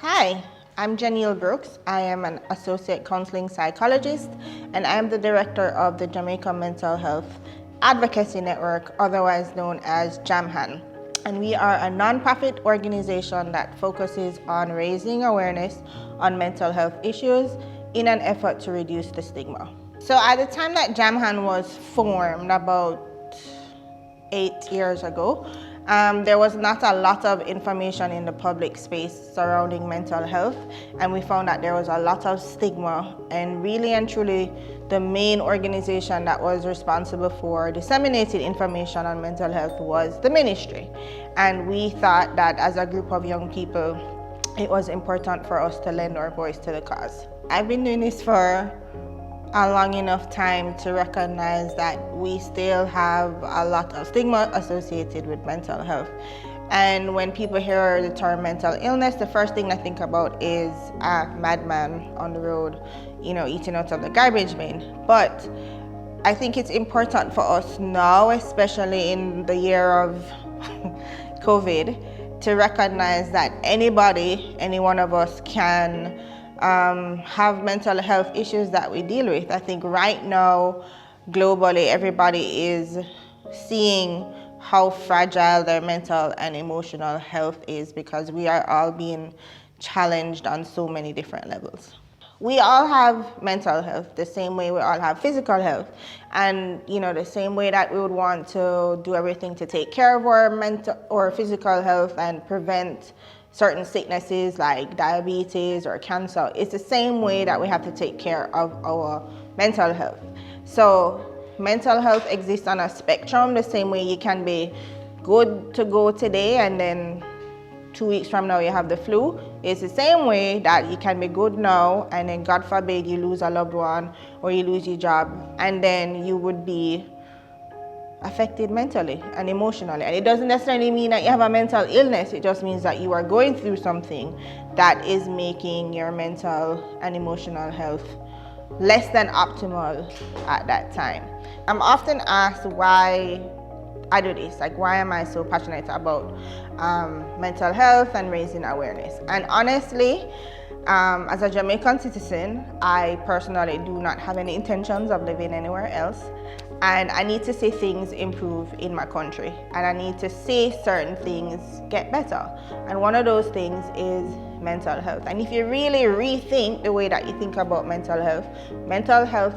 Hi, I'm Jhanille Brooks. I am an associate counseling psychologist and I am the director of the Jamaica Mental Health Advocacy Network, otherwise known as JaMHAN. And we are a non-profit organization that focuses on raising awareness on mental health issues in an effort to reduce the stigma. So at the time that JaMHAN was formed, about 8 years ago, there was not a lot of information in the public space surrounding mental health, and we found that there was a lot of stigma, and really and truly the main organization that was responsible for disseminating information on mental health was the ministry. And we thought that as a group of young people, it was important for us to lend our voice to the cause. I've been doing this for a long enough time to recognize that we still have a lot of stigma associated with mental health. And when people hear the term mental illness, the first thing I think about is a madman on the road, eating out of the garbage bin. But I think it's important for us now, especially in the year of COVID, to recognize that anybody, any one of us can have mental health issues that we deal with. I think right now, globally, everybody is seeing how fragile their mental and emotional health is because we are all being challenged on so many different levels. We all have mental health the same way we all have physical health. And the same way that we would want to do everything to take care of our mental or physical health and prevent certain sicknesses like diabetes or cancer, it's the same way that we have to take care of our mental health. So mental health exists on a spectrum, the same way you can be good to go today and then 2 weeks from now you have the flu. It's the same way that you can be good now and then God forbid you lose a loved one or you lose your job, and then you would be affected mentally and emotionally. And it doesn't necessarily mean that you have a mental illness, it just means that you are going through something that is making your mental and emotional health less than optimal at that time. I'm often asked why I do this, like why am I so passionate about mental health and raising awareness. And honestly, as a Jamaican citizen, I personally do not have any intentions of living anywhere else. And I need to see things improve in my country. And I need to see certain things get better. And one of those things is mental health. And if you really rethink the way that you think about mental health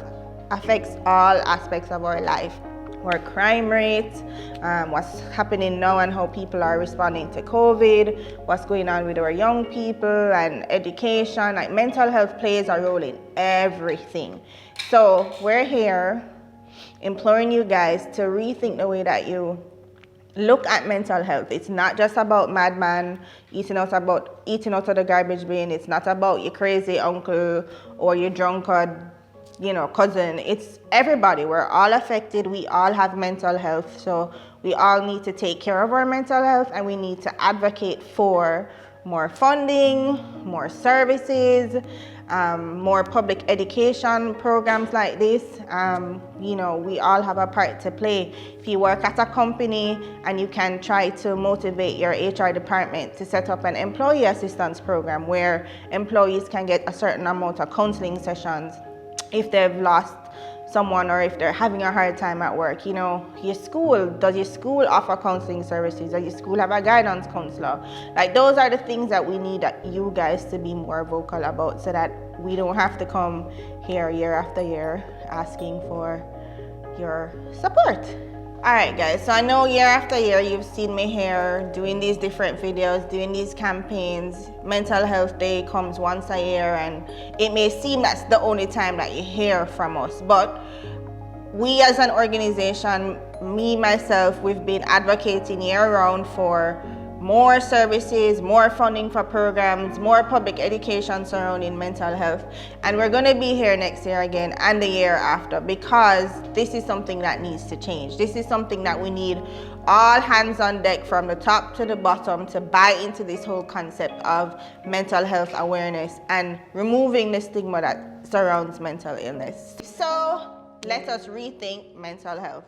affects all aspects of our life. Our crime rates, what's happening now and how people are responding to COVID, what's going on with our young people and education. Like mental health plays a role in everything. So we're here imploring you guys to rethink the way that you look at mental health. It's not just about madman eating out of the garbage bin. It's not about your crazy uncle or your drunkard cousin. It's everybody. We're all affected. We all have mental health. So we all need to take care of our mental health, and we need to advocate for more funding, more services, more public education programs like this. We all have a part to play. If you work at a company and you can try to motivate your HR department to set up an employee assistance program where employees can get a certain amount of counseling sessions if they've lost someone or if they're having a hard time at work. Does your school offer counseling services? Does your school have a guidance counselor? Like those are the things that we need you guys to be more vocal about, so that we don't have to come here year after year asking for your support. All right, guys, so I know year after year you've seen me here doing these different videos, doing these campaigns. Mental Health Day comes once a year, and it may seem that's the only time that you hear from us, but we as an organization, myself, we've been advocating year-round for more services, more funding for programs, more public education surrounding mental health. And we're going to be here next year again and the year after, because this is something that needs to change. This is something that we need all hands on deck from the top to the bottom to buy into this whole concept of mental health awareness and removing the stigma that surrounds mental illness. So let us rethink mental health.